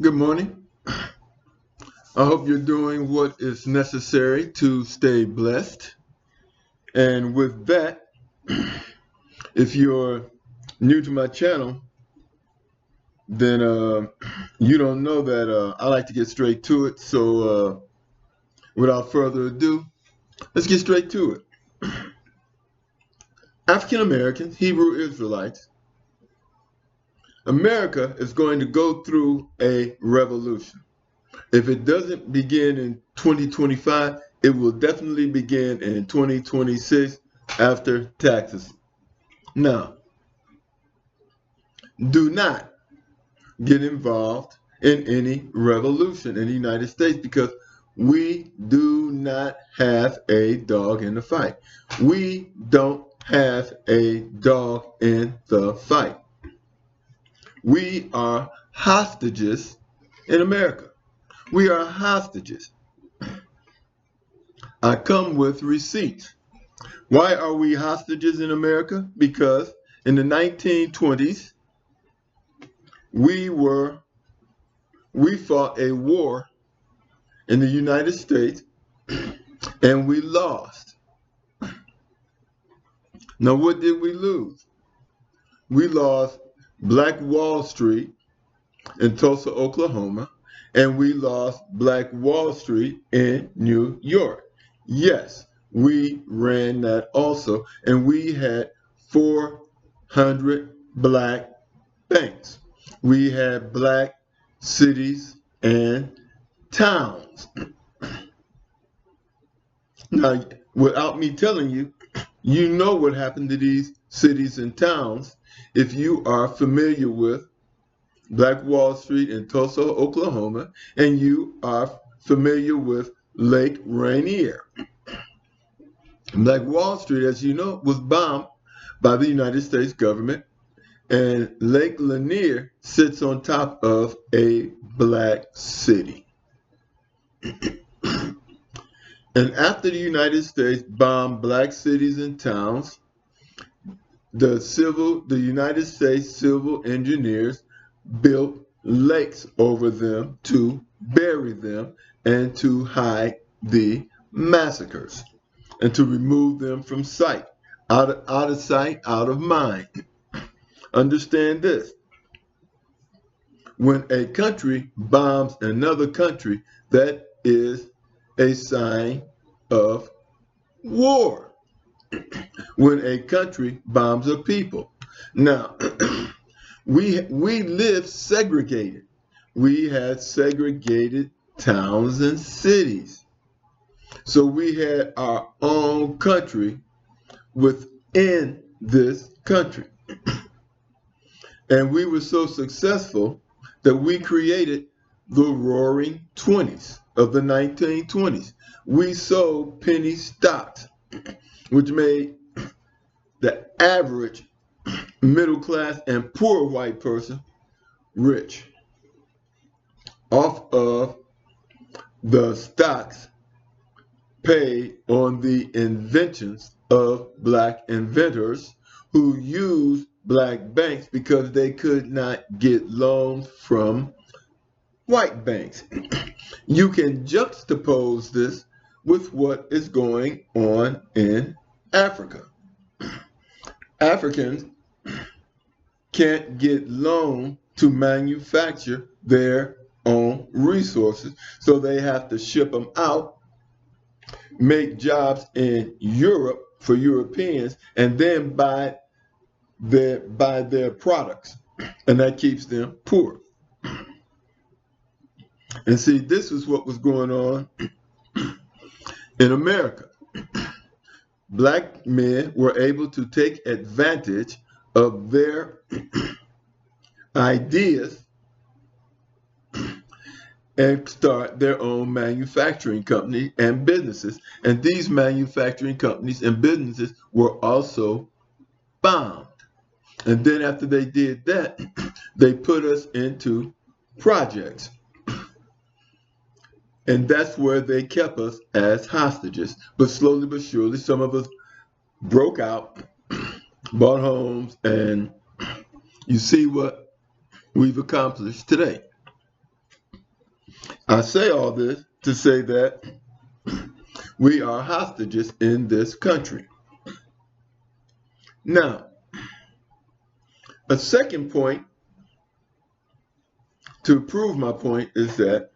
Good morning. I hope you're doing what is necessary to stay blessed. And with that, if you're new to my channel, then you don't know that I like to get straight to it. So without further ado, let's get straight to it. African Americans, Hebrew Israelites, America is going to go through a revolution. If it doesn't begin in 2025, it will definitely begin in 2026 after taxes. Now, do not get involved in any revolution in the United States because we do not have a dog in the fight. We don't have a dog in the fight. We are hostages in America. We are hostages. I come with receipts. Why are we hostages in America? Because in the 1920s, we fought a war in the United States and we lost. Now, what did we lose? We lost Black Wall Street in Tulsa, Oklahoma, and we lost Black Wall Street in New York. Yes, we ran that also, and we had 400 black banks. We had black cities and towns. Now, without me telling you, you know what happened to these cities and towns if you are familiar with Black Wall Street in Tulsa, Oklahoma, and you are familiar with Lake Rainier. Black Wall Street, as you know, was bombed by the United States government, and Lake Lanier sits on top of a black city. And after the United States bombed black cities and towns, the United States civil engineers built lakes over them to bury them and to hide the massacres and to remove them from sight, out of sight, out of mind. Understand this. When a country bombs another country, that is a sign of war. When a country bombs a people. Now, we lived segregated. We had segregated towns and cities. So we had our own country within this country. And we were so successful that we created the Roaring Twenties of the 1920s. We sold penny stocks, which made the average middle class and poor white person rich off of the stocks paid on the inventions of black inventors who used black banks because they could not get loans from white banks. You can juxtapose this with what is going on in Africa. Africans can't get loan to manufacture their own resources, so they have to ship them out, make jobs in Europe for Europeans, and then buy their products, and that keeps them poor. And see, this is what was going on in America. Black men were able to take advantage of their ideas and start their own manufacturing company and businesses. And these manufacturing companies and businesses were also bombed. And then after they did that, they put us into projects. And that's where they kept us as hostages. But slowly but surely, some of us broke out, bought homes, and you see what we've accomplished today. I say all this to say that we are hostages in this country. Now, a second point to prove my point is that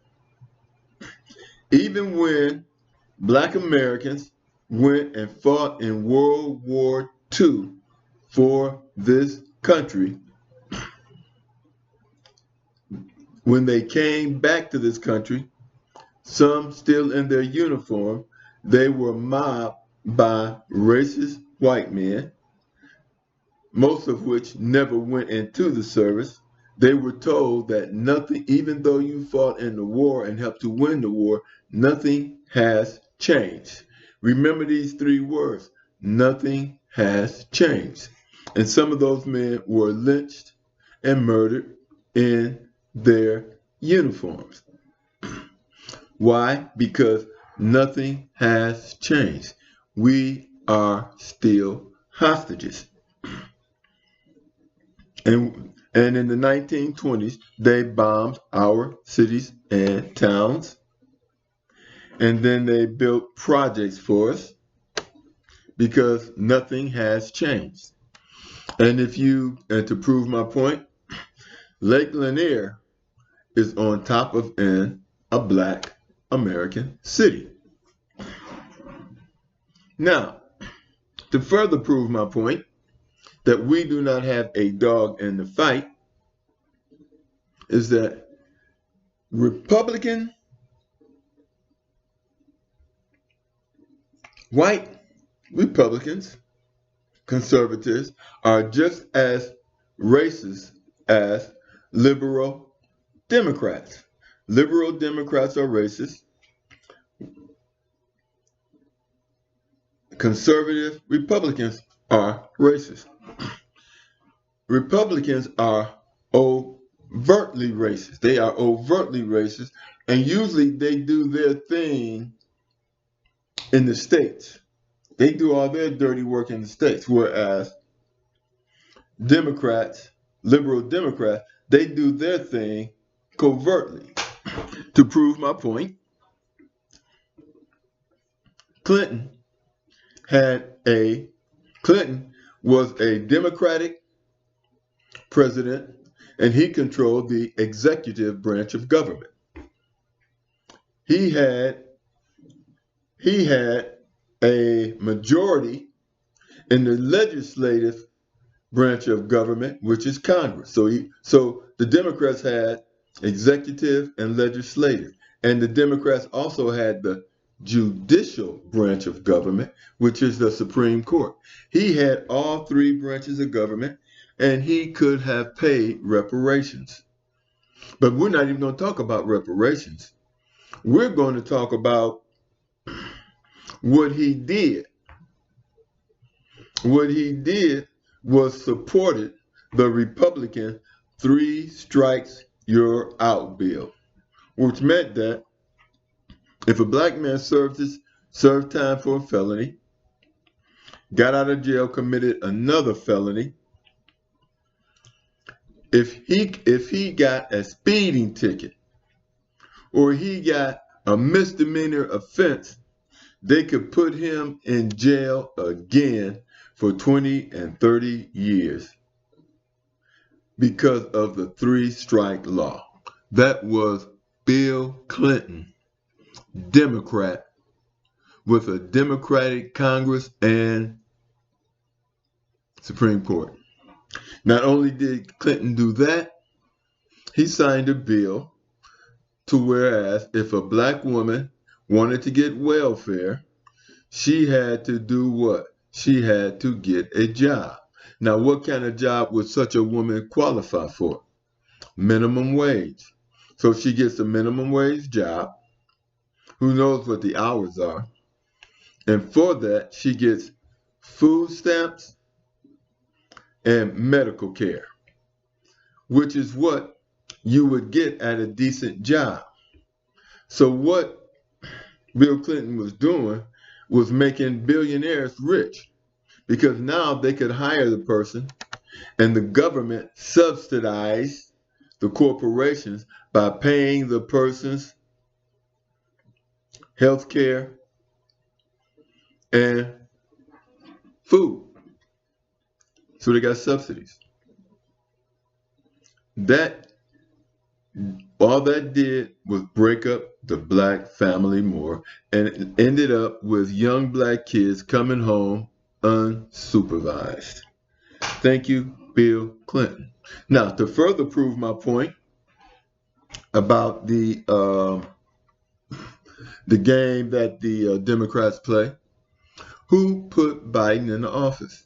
even when Black Americans went and fought in World War II for this country, when they came back to this country, some still in their uniform, they were mobbed by racist white men, most of which never went into the service. They were told that nothing, even though you fought in the war and helped to win the war, nothing has changed. Remember these three words: nothing has changed. And some of those men were lynched and murdered in their uniforms. Why? Because nothing has changed. We are still hostages. And in the 1920s, they bombed our cities and towns. And then they built projects for us because nothing has changed. And to prove my point, Lake Lanier is on top of a Black American city. Now, to further prove my point that we do not have a dog in the fight, is that white Republicans, conservatives, are just as racist as liberal Democrats. Liberal Democrats are racist. Conservative Republicans are racist. Republicans are overtly racist. They are overtly racist, and usually they do their thing in the states. They do all their dirty work in the states, whereas Democrats, liberal Democrats, they do their thing covertly. To prove my point, Clinton was a Democratic president, and he controlled the executive branch of government. He had a majority in the legislative branch of government, which is Congress. So the Democrats had executive and legislative, and the Democrats also had the judicial branch of government, which is the Supreme Court. He had all three branches of government, and he could have paid reparations. But we're not even going to talk about reparations. We're going to talk about what he did. What he did was supported the Republican 3 strikes you're out bill, which meant that if a black man served time for a felony, got out of jail, committed another felony, if he got a speeding ticket or he got a misdemeanor offense, they could put him in jail again for 20 and 30 years because of the 3-strike law. That was Bill Clinton, Democrat, with a Democratic Congress and Supreme Court. Not only did Clinton do that, he signed a bill to whereas if a black woman wanted to get welfare, she had to do what? She had to get a job. Now, what kind of job would such a woman qualify for? Minimum wage. So she gets a minimum wage job. Who knows what the hours are? And for that, she gets food stamps and medical care, which is what you would get at a decent job. So what Bill Clinton was doing was making billionaires rich, because now they could hire the person and the government subsidized the corporations by paying the person's health care, and food. So they got subsidies. That all that did was break up the black family more, and it ended up with young black kids coming home unsupervised. Thank you, Bill Clinton. Now, to further prove my point about the game that the Democrats play, who put Biden in the office?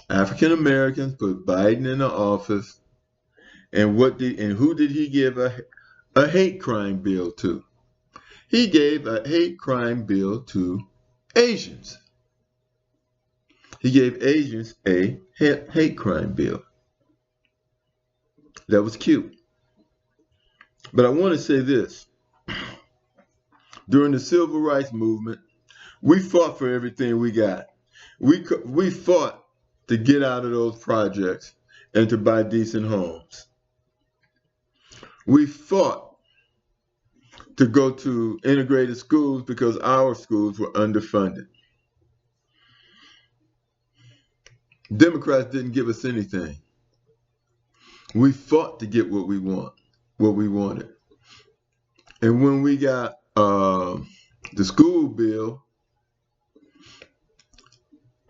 African Americans put Biden in the office, and who did he give a hate crime bill to? He gave a hate crime bill to Asians. He gave Asians a hate crime bill. That was cute. But I want to say this. During the Civil Rights Movement, we fought for everything we got. We fought to get out of those projects and to buy decent homes. We fought to go to integrated schools because our schools were underfunded. Democrats didn't give us anything. We fought to get what we wanted. And when we got the school bill,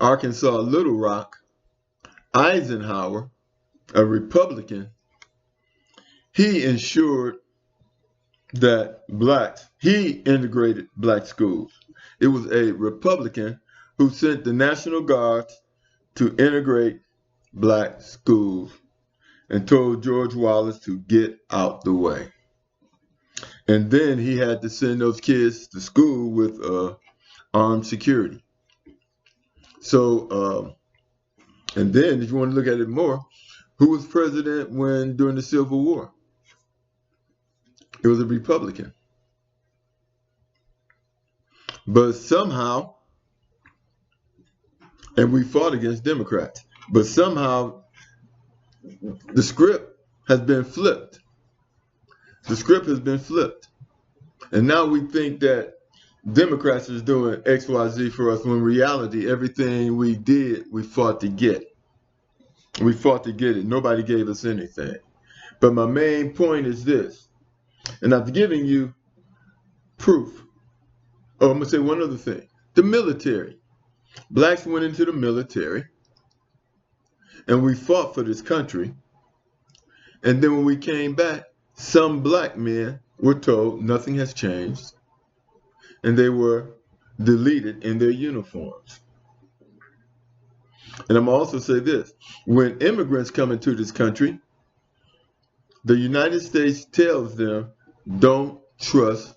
Arkansas Little Rock, Eisenhower, a Republican, he ensured that he integrated black schools. It was a Republican who sent the National Guards to integrate black schools and told George Wallace to get out the way. And then he had to send those kids to school with armed security. So, and then if you want to look at it more, who was president during the Civil War? It was a Republican. But somehow, and we fought against Democrats, but somehow the script has been flipped. The script has been flipped. And now we think that Democrats is doing X, Y, Z for us, when in reality, everything we did, we fought to get. We fought to get it. Nobody gave us anything. But my main point is this, and I've given you proof. Oh, I'm going to say one other thing. The military. Blacks went into the military, and we fought for this country. And then when we came back, some black men were told nothing has changed, and they were deleted in their uniforms. And I'm going to also say this. When immigrants come into this country, the United States tells them, don't trust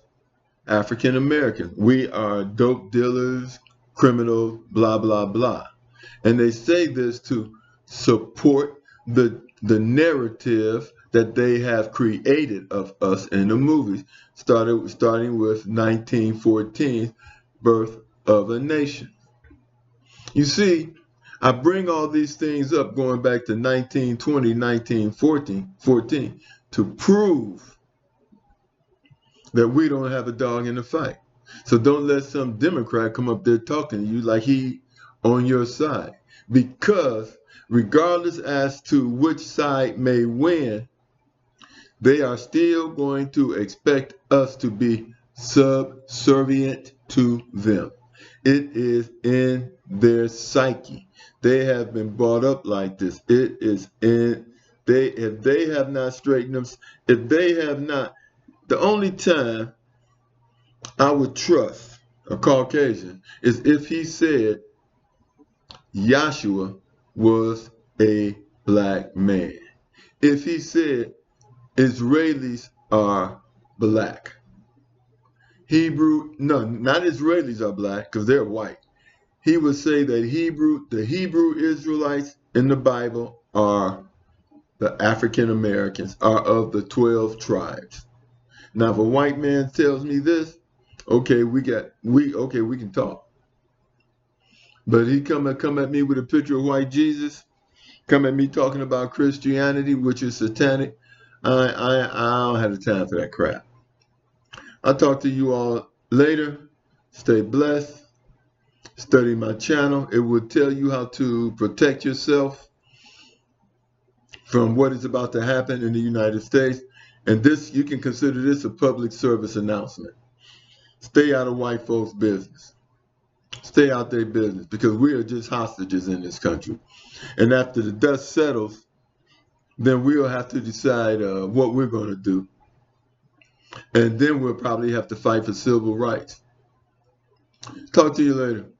African Americans. We are dope dealers, criminals, blah, blah, blah. And they say this to support the narrative that they have created of us in the movies, starting with 1914's Birth of a Nation. You see, I bring all these things up going back to 1920, 1914 to prove that we don't have a dog in the fight. So don't let some Democrat come up there talking to you like he on your side. Because regardless as to which side may win, they are still going to expect us to be subservient to them. It is in their psyche. They have been brought up like this. It is in if they have not straightened them, if they have not, the only time I would trust a Caucasian is if he said Yahshua was a black man. If he said Israelis are black. Not Israelis are black because they're white. He would say that the Hebrew Israelites in the Bible are the African Americans, are of the 12 tribes. Now, if a white man tells me this, okay, we can talk. But he come at me with a picture of white Jesus, come at me talking about Christianity, which is satanic. I don't have the time for that crap. I'll talk to you all later. Stay blessed. Study my channel. It will tell you how to protect yourself from what is about to happen in the United States. And this, you can consider this a public service announcement. Stay out of white folks' business. Stay out their business, because we are just hostages in this country. And after the dust settles, then we'll have to decide what we're going to do. And then we'll probably have to fight for civil rights. Talk to you later.